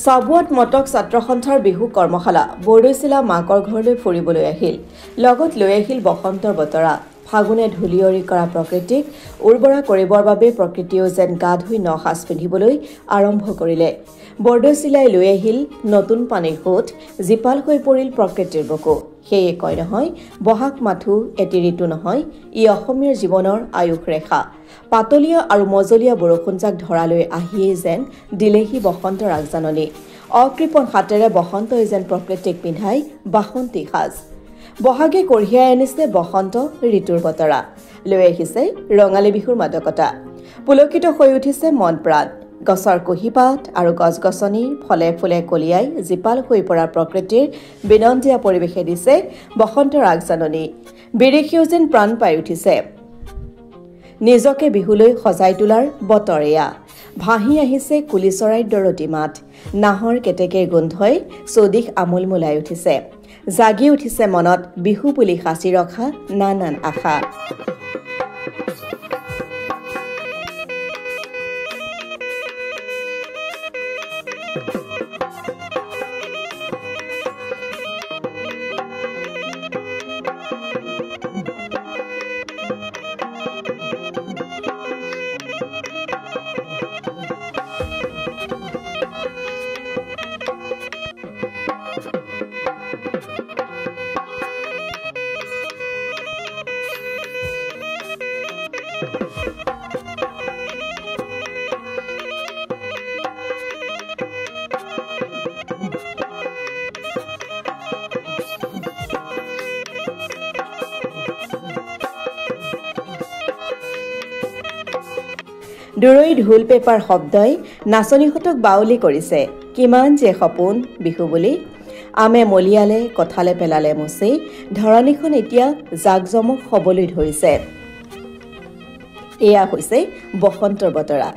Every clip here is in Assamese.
চাবুৱাত মটক ছাত্ৰ সন্থাৰ বিহু কৰ্মশালা বৰদৈচিলা মাকৰ ঘৰলৈ ফুৰিবলৈ আহিল লগত লৈ আহিল বসন্তৰ বতৰা ফাগুনে ধুলিয়ৰি কৰা প্ৰকৃতিক উৰ্বৰা কৰিবৰ বাবে প্ৰকৃতিও যেন গা ধুই নসাজ পিন্ধিবলৈ আৰম্ভ কৰিলে বৰদৈচিলাই লৈ আহিল নতুন পানীৰ সোঁত জীপাল হৈ পৰিল প্ৰকৃতিৰ বুকু সেয়ে কয় নহয় বহাগ মাথো এটি ঋতু নহয় ই অসমীয়াৰ জীৱনৰ আয়ুস ৰেখা পাতলীয়া আৰু মজলীয়া বৰষুণজাক ধৰালৈ আহিয়ে যেন দিলেহি বসন্তৰ আগজাননী অকৃপণ হাতেৰে বসন্তই যেন প্ৰকৃতিক পিন্ধাই বাসন্তী সাজ বহাগে কঢ়িয়াই আনিছে বসন্ত ঋতুৰ বতৰা লৈ আহিছে ৰঙালী বিহুৰ মাদকতা পুলকিত হৈ উঠিছে মন প্ৰাণ গছৰ কুহিপাত আৰু গছ-গছনি ফলে ফুলে কলিয়াই জীপাল হৈ পৰা প্ৰকৃতিৰ বিনন্দীয়া পৰিৱেশে দিছে বসন্তৰ আগজাননী বিৰিষিও যেন প্ৰাণ পাই উঠিছে নিজকে বিহুলৈ সজাই তোলাৰ বতৰ এয়া ভাহি আহিছে কুলি চৰাইৰ দৰতি মাত নাহৰ কেতেকীৰ গোন্ধই চৌদিশ আমোল মোলাই উঠিছে জাগি উঠিছে মনত বিহু বুলি সাঁচি ৰখা নানান আশা দূৰৈ ঢোল পেপাৰ শব্দই নাচনীহঁতক বাউলি কৰিছে কিমান যে সপোন বিহু বুলি আমে মলিয়ালে কঠালে পেলালে মুচি ধৰণীখন এতিয়া জাকজমক হ'বলৈ ধৰিছে এয়া হৈছে বসন্তৰ বতৰা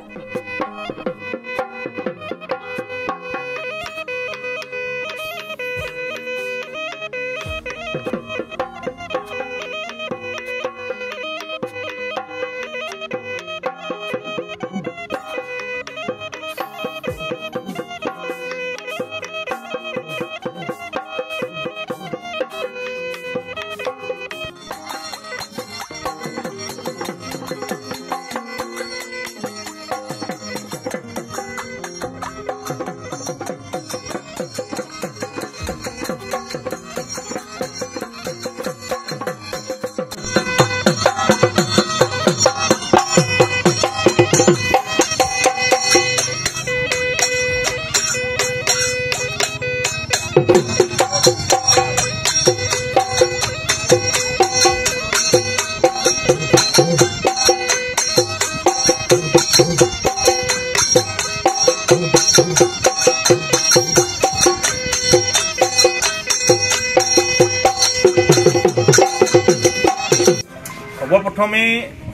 সৰ্বপ্ৰথমে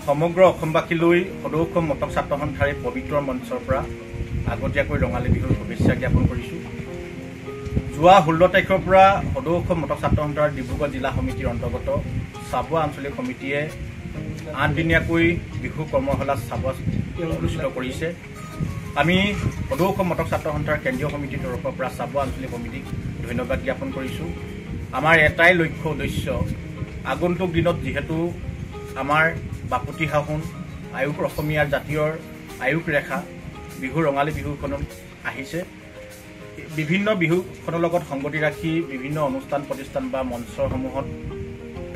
সমগ্ৰ অসমবাসীলৈ সদৌ অসম মটক ছাত্ৰ সন্থাৰ পবিত্ৰ মঞ্চৰ পৰা আগতীয়াকৈ ৰঙালী বিহুৰ শুভেচ্ছা জ্ঞাপন কৰিছোঁ যোৱা 16 তাৰিখৰ পৰা সদৌ অসম মটক ছাত্ৰ সন্থাৰ ডিব্ৰুগড় জিলা সমিতিৰ অন্তৰ্গত চাবুৱা আঞ্চলিক সমিতিয়ে 8 দিনীয়াকৈ বিহু কৰ্মশালা চাবুৱাত অনুষ্ঠিত কৰিছে আমি সদৌ অসম মটক ছাত্ৰ সন্থাৰ কেন্দ্ৰীয় সমিতিৰ তৰফৰ পৰা চাবুৱা আঞ্চলিক সমিতিক ধন্যবাদ জ্ঞাপন কৰিছোঁ আমাৰ এটাই লক্ষ্য উদ্দেশ্য আগন্তুক দিনত যিহেতু আমাৰ বাপুতি সাহোন আয়ুস অসমীয়াৰ জাতীয় আয়ুস ৰেখা বিহু ৰঙালী বিহুখন আহিছে বিভিন্ন বিহুখনৰ লগত সংগতি ৰাখি বিভিন্ন অনুষ্ঠান প্ৰতিষ্ঠান বা মঞ্চসমূহত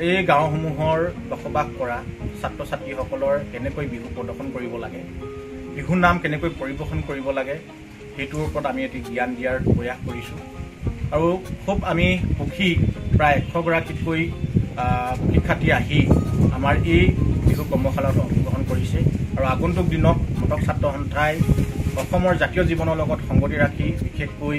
এই গাঁওসমূহৰ বসবাস কৰা ছাত্ৰ ছাত্ৰীসকলৰ কেনেকৈ বিহু প্ৰদৰ্শন কৰিব লাগে বিহু নাম কেনেকৈ পৰিৱেশন কৰিব লাগে সেইটোৰ ওপৰত আমি এটি জ্ঞান দিয়াৰ প্ৰয়াস কৰিছোঁ আৰু খুব আমি সুখী প্ৰায় 100 গৰাকীতকৈ শিক্ষাৰ্থী আহি আমাৰ এই বিহু কৰ্মশালাত অংশগ্ৰহণ কৰিছে আৰু আগন্তুক দিনত মটক ছাত্ৰ সন্থাই অসমৰ জাতীয় জীৱনৰ লগত সংগতি ৰাখি বিশেষকৈ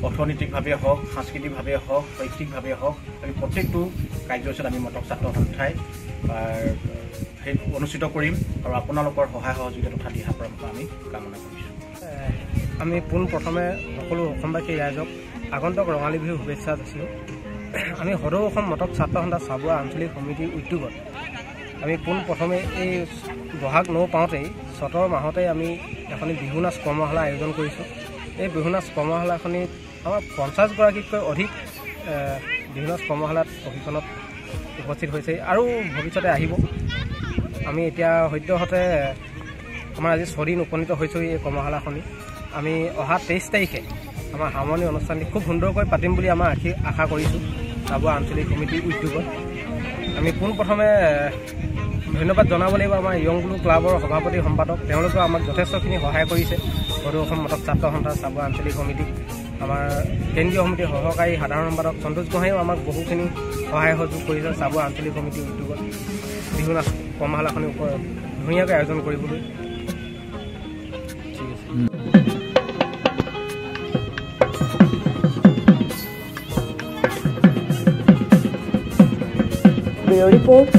অৰ্থনৈতিকভাৱে হওক সাংস্কৃতিকভাৱে হওক শৈক্ষিকভাৱে হওক আমি প্ৰত্যেকটো কাৰ্যসূচীত আমি মটক ছাত্ৰ সন্থাই অনুষ্ঠিত কৰিম আৰু আপোনালোকৰ সহায় সহযোগিতা তথা দিহা পৰামৰ্শ আমি কামনা কৰিছোঁ আমি পোনপ্ৰথমে সকলো অসমবাসী ৰাইজক আগন্তুক ৰঙালী বিহুৰ শুভেচ্ছা যাচিছোঁ আমি সদৌ অসম মটক ছাত্ৰ সন্থা চাবুৱা আঞ্চলিক সমিতিৰ উদ্যোগত আমি পোনপ্ৰথমে এই বহাগ নৌ পাওঁতেই চতৰ মাহতে আমি এখন বিহু নাচ কৰ্মশালা আয়োজন কৰিছোঁ এই বিহু নাচ কৰ্মশালাখনিত আমাৰ 50গৰাকীতকৈ অধিক বিহু নাচ কৰ্মশালাত প্ৰশিক্ষণত উপস্থিত হৈছে আৰু ভৱিষ্যতে আহিব। আমি এতিয়া সদ্যহতে আমাৰ আজি 6 দিন উপনীত হৈছোঁ এই কৰ্মশালাখনি। আমি অহা 23 তাৰিখে আমাৰ সামৰণি অনুষ্ঠানটি খুব সুন্দৰকৈ পাতিম বুলি আমাৰ আশা কৰিছোঁ চাবুৱা আঞ্চলিক সমিতিৰ উদ্যোগত। আমি পোনপ্ৰথমে ধন্যবাদ জনাব লাগিব আমাৰ য়ং ব্লু ক্লাবৰ সভাপতি সম্পাদক, তেওঁলোকেও আমাক যথেষ্টখিনি সহায় কৰিছে। সদৌ অসম মটক ছাত্ৰ সন্থা চাবুৱা আঞ্চলিক সমিতিক আমাৰ কেন্দ্ৰীয় সমিতিৰ সহকাৰী সাধাৰণ সম্পাদক সন্তোষ গোহাঁইও আমাক বহুখিনি সহায় সহযোগ কৰিছে চাবুৱা আঞ্চলিক সমিতিৰ উদ্যোগত বিহু নাচ কৰ্মশালাখনিৰ ওপৰত ধুনীয়াকৈ আয়োজন কৰিবলৈ। ঠিক আছে। Bureau report